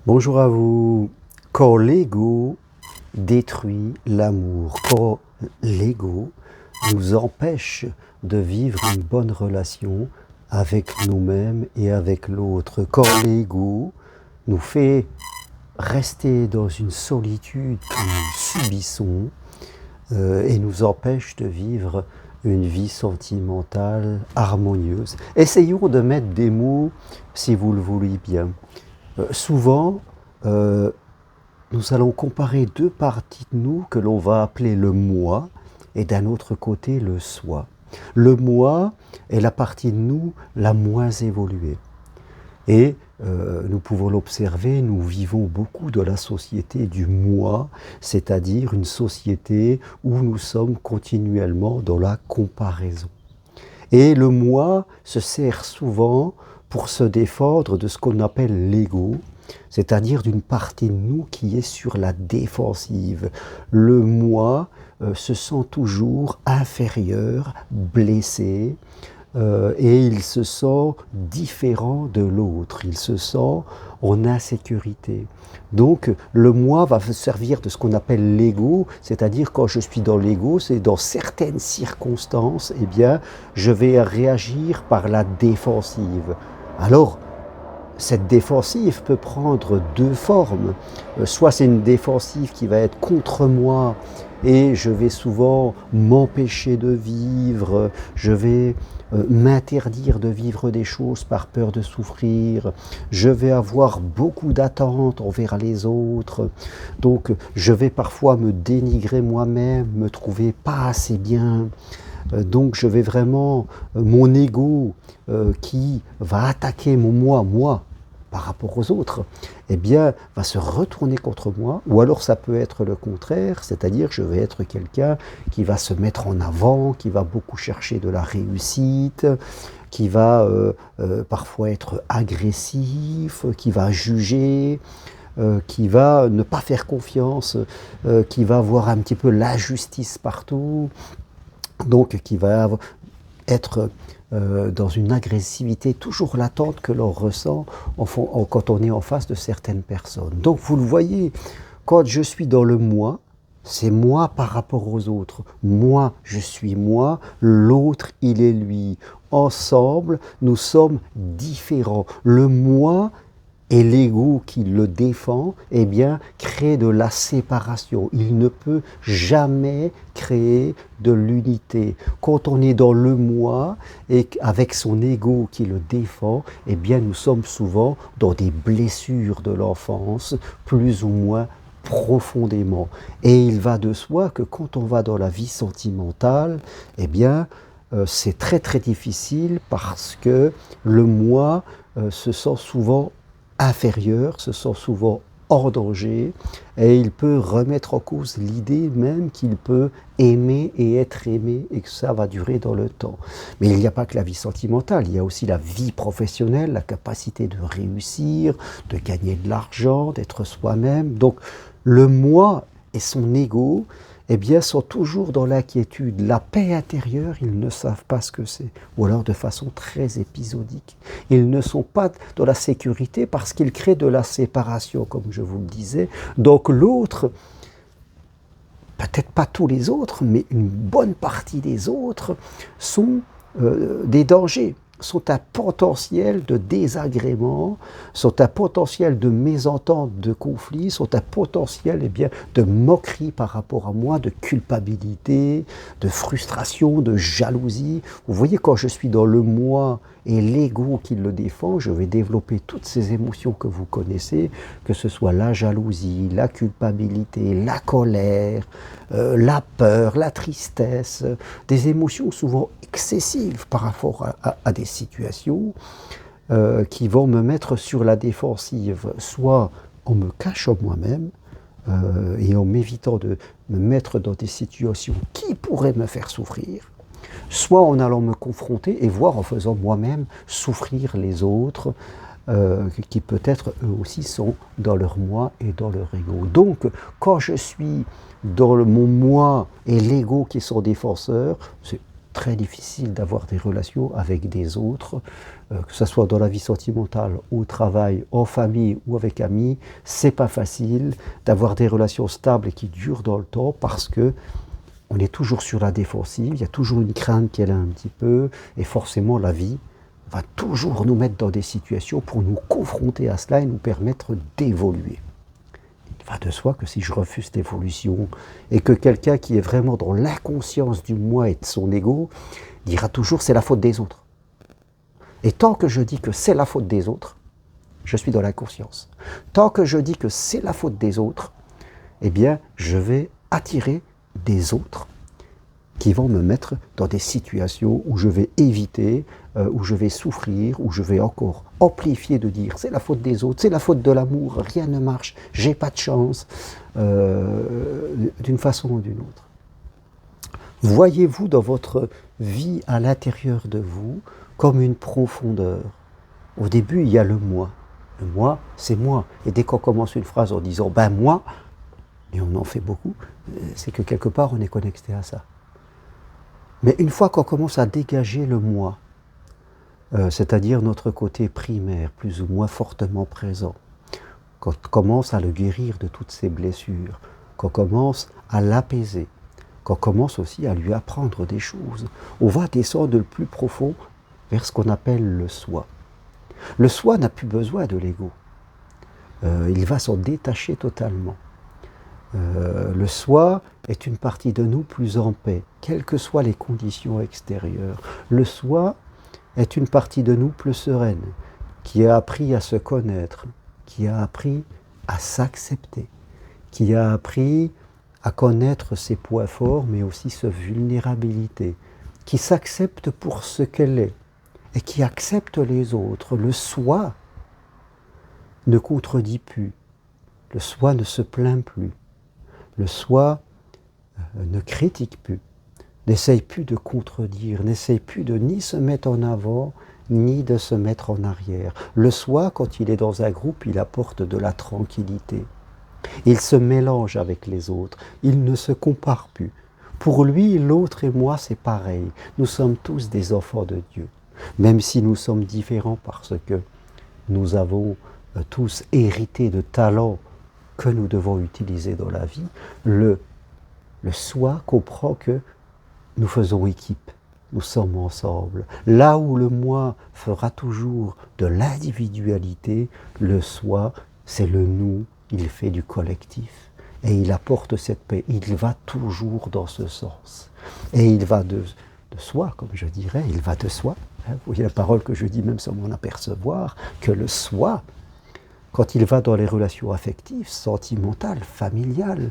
Bonjour à vous. Quand l'ego détruit l'amour, quand l'ego nous empêche de vivre une bonne relation avec nous-mêmes et avec l'autre, quand l'ego nous fait rester dans une solitude que nous subissons et nous empêche de vivre une vie sentimentale harmonieuse. Essayons de mettre des mots, si vous le voulez bien. Souvent, nous allons comparer deux parties de nous que l'on va appeler le moi et d'un autre côté le soi. Le moi est la partie de nous la moins évoluée. Et nous pouvons l'observer, nous vivons beaucoup de la société du moi, c'est-à-dire une société où nous sommes continuellement dans la comparaison. Et le moi se sert souvent pour se défendre de ce qu'on appelle l'ego, c'est-à-dire d'une partie de nous qui est sur la défensive. Le moi se sent toujours inférieur, blessé, et il se sent différent de l'autre, il se sent en insécurité. Donc le moi va se servir de ce qu'on appelle l'ego, c'est-à-dire quand je suis dans l'ego, c'est dans certaines circonstances, eh bien, je vais réagir par la défensive. Alors, cette défensive peut prendre deux formes. Soit c'est une défensive qui va être contre moi et je vais souvent m'empêcher de vivre, je vais m'interdire de vivre des choses par peur de souffrir, je vais avoir beaucoup d'attentes envers les autres, donc je vais parfois me dénigrer moi-même, me trouver pas assez bien. Donc je vais vraiment, mon ego qui va attaquer mon moi, par rapport aux autres, eh bien, va se retourner contre moi, ou alors ça peut être le contraire, c'est-à-dire que je vais être quelqu'un qui va se mettre en avant, qui va beaucoup chercher de la réussite, qui va parfois être agressif, qui va juger, qui va ne pas faire confiance, qui va voir un petit peu l'injustice partout, donc qui va être dans une agressivité toujours latente que l'on ressent quand on est en face de certaines personnes. Donc vous le voyez, quand je suis dans le moi, c'est moi par rapport aux autres. Moi, je suis moi, l'autre, il est lui. Ensemble, nous sommes différents. Le moi et l'ego qui le défend, eh bien, crée de la séparation. Il ne peut jamais créer de l'unité. Quand on est dans le moi et avec son ego qui le défend, eh bien, nous sommes souvent dans des blessures de l'enfance, plus ou moins profondément. Et il va de soi que quand on va dans la vie sentimentale, eh bien, c'est très très difficile parce que le moi se sent souvent inférieur, se sent souvent hors danger, et il peut remettre en cause l'idée même qu'il peut aimer et être aimé, et que ça va durer dans le temps. Mais il n'y a pas que la vie sentimentale, il y a aussi la vie professionnelle, la capacité de réussir, de gagner de l'argent, d'être soi-même. Donc le moi et son ego, eh bien, sont toujours dans l'inquiétude. La paix intérieure, ils ne savent pas ce que c'est, ou alors de façon très épisodique. Ils ne sont pas dans la sécurité parce qu'ils créent de la séparation, comme je vous le disais. Donc l'autre, peut-être pas tous les autres, mais une bonne partie des autres sont des dangers, sont un potentiel de désagrément, sont un potentiel de mésentente, de conflit, sont un potentiel eh bien, de moquerie par rapport à moi, de culpabilité, de frustration, de jalousie. Vous voyez, quand je suis dans le moi et l'ego qui le défend, je vais développer toutes ces émotions que vous connaissez, que ce soit la jalousie, la culpabilité, la colère, la peur, la tristesse, des émotions souvent excessives par rapport à des situations qui vont me mettre sur la défensive, soit en me cachant moi-même et en m'évitant de me mettre dans des situations qui pourraient me faire souffrir, soit en allant me confronter et voir en faisant moi-même souffrir les autres, qui peut-être eux aussi sont dans leur moi et dans leur ego. Donc quand je suis dans mon moi et l'ego qui sont défenseurs, c'est très difficile d'avoir des relations avec des autres, que ce soit dans la vie sentimentale, au travail, en famille ou avec amis. C'est pas facile d'avoir des relations stables et qui durent dans le temps parce que on est toujours sur la défensive, il y a toujours une crainte qui est là un petit peu, et forcément la vie va toujours nous mettre dans des situations pour nous confronter à cela et nous permettre d'évoluer. Il va de soi que si je refuse l'évolution et que quelqu'un qui est vraiment dans l'inconscience du moi et de son ego dira toujours c'est la faute des autres. Et tant que je dis que c'est la faute des autres, je suis dans l'inconscience. Tant que je dis que c'est la faute des autres, eh bien je vais attirer des autres qui vont me mettre dans des situations où je vais éviter, où je vais souffrir, où je vais encore amplifier de dire c'est la faute des autres, c'est la faute de l'amour, rien ne marche, j'ai pas de chance, d'une façon ou d'une autre. Voyez-vous dans votre vie à l'intérieur de vous comme une profondeur. Au début, il y a le moi. Le moi, c'est moi. Et dès qu'on commence une phrase en disant ben moi, et on en fait beaucoup, c'est que quelque part on est connecté à ça. Mais une fois qu'on commence à dégager le moi, c'est-à-dire notre côté primaire, plus ou moins fortement présent, qu'on commence à le guérir de toutes ses blessures, qu'on commence à l'apaiser, qu'on commence aussi à lui apprendre des choses, on va descendre le plus profond vers ce qu'on appelle le soi. Le soi n'a plus besoin de l'ego. Il va s'en détacher totalement. Le soi est une partie de nous plus en paix, quelles que soient les conditions extérieures. Le soi est une partie de nous plus sereine, qui a appris à se connaître, qui a appris à s'accepter, qui a appris à connaître ses points forts, mais aussi sa vulnérabilité, qui s'accepte pour ce qu'elle est et qui accepte les autres. Le soi ne contredit plus, le soi ne se plaint plus. Le soi ne critique plus, n'essaye plus de contredire, n'essaye plus de ni se mettre en avant, ni de se mettre en arrière. Le soi, quand il est dans un groupe, il apporte de la tranquillité. Il se mélange avec les autres, il ne se compare plus. Pour lui, l'autre et moi, c'est pareil. Nous sommes tous des enfants de Dieu. Même si nous sommes différents parce que nous avons tous hérité de talents que nous devons utiliser dans la vie, le soi comprend que nous faisons équipe, nous sommes ensemble. Là où le moi fera toujours de l'individualité, le soi, c'est le nous, il fait du collectif. Et il apporte cette paix, il va toujours dans ce sens. Et il va de soi, comme je dirais, il va de soi. Vous voyez la parole que je dis même sans m'en apercevoir, que le soi, quand il va dans les relations affectives, sentimentales, familiales,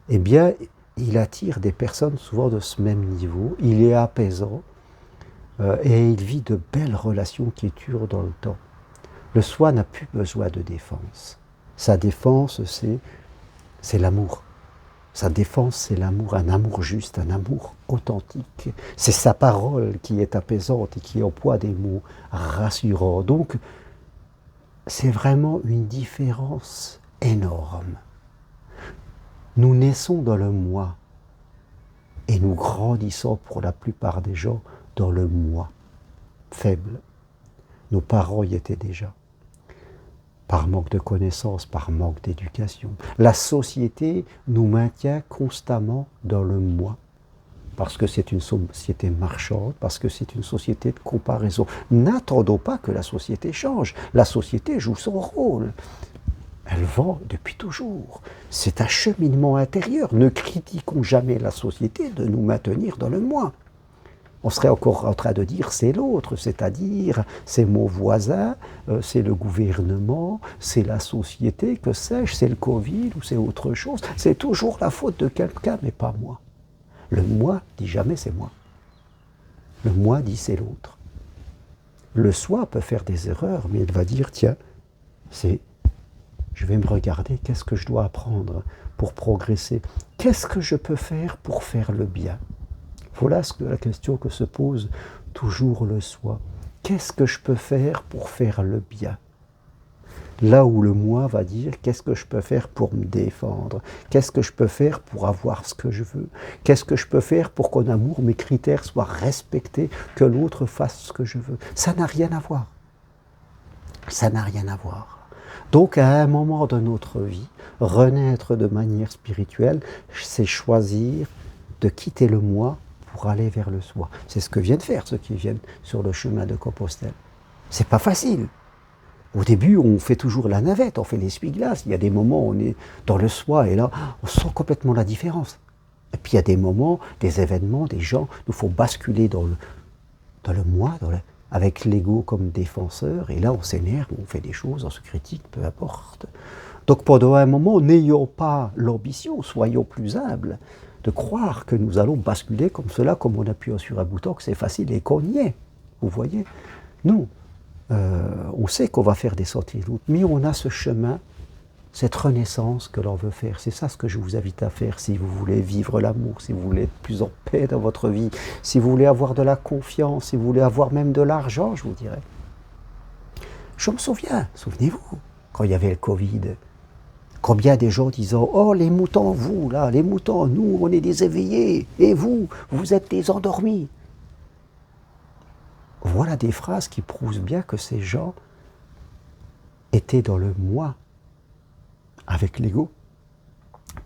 eh bien, il attire des personnes souvent de ce même niveau, il est apaisant et il vit de belles relations qui durent dans le temps. Le soi n'a plus besoin de défense. Sa défense, c'est l'amour. Sa défense, c'est l'amour, un amour juste, un amour authentique. C'est sa parole qui est apaisante et qui emploie des mots rassurants. Donc, c'est vraiment une différence énorme. Nous naissons dans le moi et nous grandissons pour la plupart des gens dans le moi faible. Nos parents y étaient déjà, par manque de connaissances, par manque d'éducation. La société nous maintient constamment dans le moi, parce que c'est une société marchande, parce que c'est une société de comparaison. N'attendons pas que la société change. La société joue son rôle. Elle vend depuis toujours. C'est un cheminement intérieur. Ne critiquons jamais la société de nous maintenir dans le moi. On serait encore en train de dire c'est l'autre, c'est-à-dire c'est mon voisin, c'est le gouvernement, c'est la société, que sais-je, c'est le Covid ou c'est autre chose. C'est toujours la faute de quelqu'un, mais pas moi. Le moi dit jamais c'est moi. Le moi dit c'est l'autre. Le soi peut faire des erreurs, mais il va dire tiens, je vais me regarder, qu'est-ce que je dois apprendre pour progresser? Qu'est-ce que je peux faire pour faire le bien? Voilà la question que se pose toujours le soi. Qu'est-ce que je peux faire pour faire le bien? Là où le moi va dire qu'est-ce que je peux faire pour me défendre, qu'est-ce que je peux faire pour avoir ce que je veux, qu'est-ce que je peux faire pour qu'en amour mes critères soient respectés, que l'autre fasse ce que je veux. Ça n'a rien à voir. Ça n'a rien à voir. Donc à un moment de notre vie, renaître de manière spirituelle, c'est choisir de quitter le moi pour aller vers le soi. C'est ce que viennent faire ceux qui viennent sur le chemin de Compostelle. C'est pas facile. Au début, on fait toujours la navette, on fait l'essuie-glace. Il y a des moments où on est dans le soi et là, on sent complètement la différence. Et puis il y a des moments, des événements, des gens, nous faut basculer dans le moi, avec l'ego comme défenseur. Et là, on s'énerve, on fait des choses, on se critique, peu importe. Donc pendant un moment, n'ayons pas l'ambition, soyons plus humbles, de croire que nous allons basculer comme cela, comme on appuie sur un bouton, que c'est facile et qu'on y est. Vous voyez? Non. On sait qu'on va faire des sorties de route, mais on a ce chemin, cette renaissance que l'on veut faire. C'est ça ce que je vous invite à faire si vous voulez vivre l'amour, si vous voulez être plus en paix dans votre vie, si vous voulez avoir de la confiance, si vous voulez avoir même de l'argent, je vous dirais. Je me souviens, souvenez-vous, quand il y avait le Covid, combien des gens disant « Oh, les moutons, vous, là, les moutons, nous, on est des éveillés, et vous, vous êtes des endormis. » Voilà des phrases qui prouvent bien que ces gens étaient dans le moi, avec l'ego,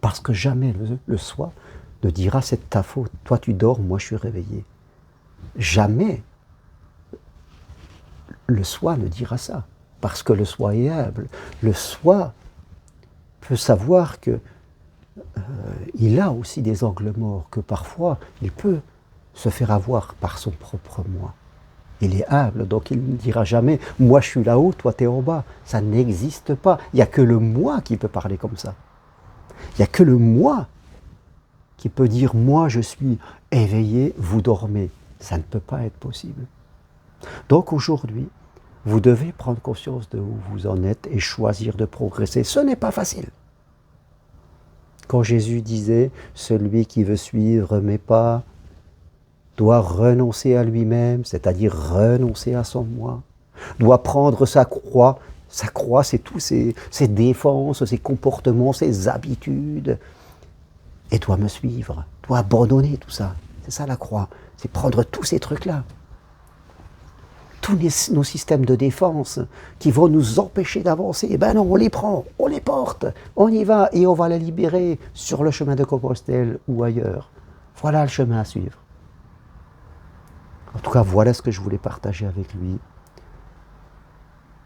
parce que jamais le soi ne dira c'est ta faute, toi tu dors, moi je suis réveillé. Jamais le soi ne dira ça, parce que le soi est humble. Le soi peut savoir que il a aussi des angles morts, que parfois il peut se faire avoir par son propre moi. Il est humble, donc il ne dira jamais « moi je suis là-haut, toi tu es en bas ». Ça n'existe pas. Il n'y a que le moi qui peut parler comme ça. Il n'y a que le moi qui peut dire « moi je suis éveillé, vous dormez ». Ça ne peut pas être possible. Donc aujourd'hui, vous devez prendre conscience de où vous en êtes et choisir de progresser. Ce n'est pas facile. Quand Jésus disait « celui qui veut suivre mes pas », doit renoncer à lui-même, c'est-à-dire renoncer à son moi, doit prendre sa croix c'est tous ses défenses, ses comportements, ses habitudes, et doit me suivre, doit abandonner tout ça. C'est ça la croix, c'est prendre tous ces trucs-là. Tous nos systèmes de défense qui vont nous empêcher d'avancer, eh ben non, on les prend, on les porte, on y va et on va les libérer sur le chemin de Compostelle ou ailleurs. Voilà le chemin à suivre. En tout cas, voilà ce que je voulais partager avec lui.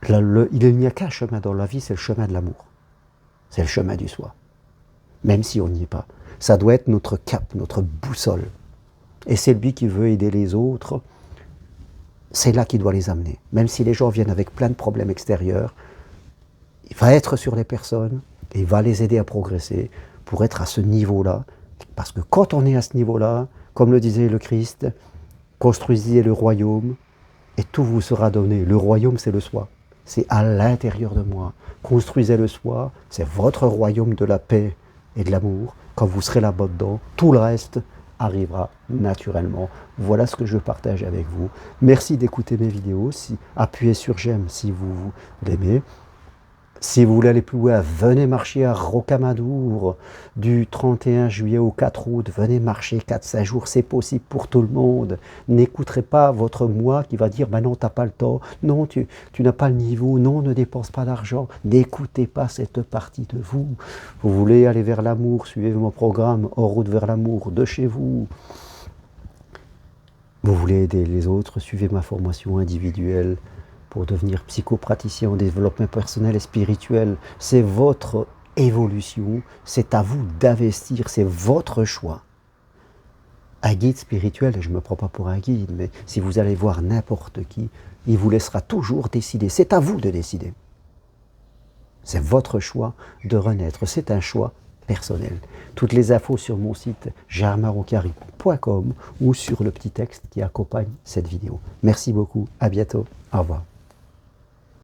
Il n'y a qu'un chemin dans la vie, c'est le chemin de l'amour. C'est le chemin du soi. Même si on n'y est pas. Ça doit être notre cap, notre boussole. Et c'est lui qui veut aider les autres. C'est là qu'il doit les amener. Même si les gens viennent avec plein de problèmes extérieurs, il va être sur les personnes et il va les aider à progresser pour être à ce niveau-là. Parce que quand on est à ce niveau-là, comme le disait le Christ, construisez le royaume et tout vous sera donné. Le royaume, c'est le soi. C'est à l'intérieur de moi. Construisez le soi, c'est votre royaume de la paix et de l'amour. Quand vous serez là-bas dedans, tout le reste arrivera naturellement. Voilà ce que je partage avec vous. Merci d'écouter mes vidéos. Appuyez sur j'aime si vous l'aimez. Si vous voulez aller plus loin, venez marcher à Rocamadour du 31 juillet au 4 août. Venez marcher 4-5 jours, c'est possible pour tout le monde. N'écouterez pas votre moi qui va dire « non, tu n'as pas le temps, non, tu n'as pas le niveau, non, ne dépense pas d'argent ». N'écoutez pas cette partie de vous. Vous voulez aller vers l'amour, suivez mon programme « En route vers l'amour » de chez vous. Vous voulez aider les autres, suivez ma formation individuelle pour devenir psychopraticien en développement personnel et spirituel. C'est votre évolution, c'est à vous d'investir, c'est votre choix. Un guide spirituel, je ne me prends pas pour un guide, mais si vous allez voir n'importe qui, il vous laissera toujours décider. C'est à vous de décider. C'est votre choix de renaître, c'est un choix personnel. Toutes les infos sur mon site germainroncari.com ou sur le petit texte qui accompagne cette vidéo. Merci beaucoup, à bientôt, au revoir.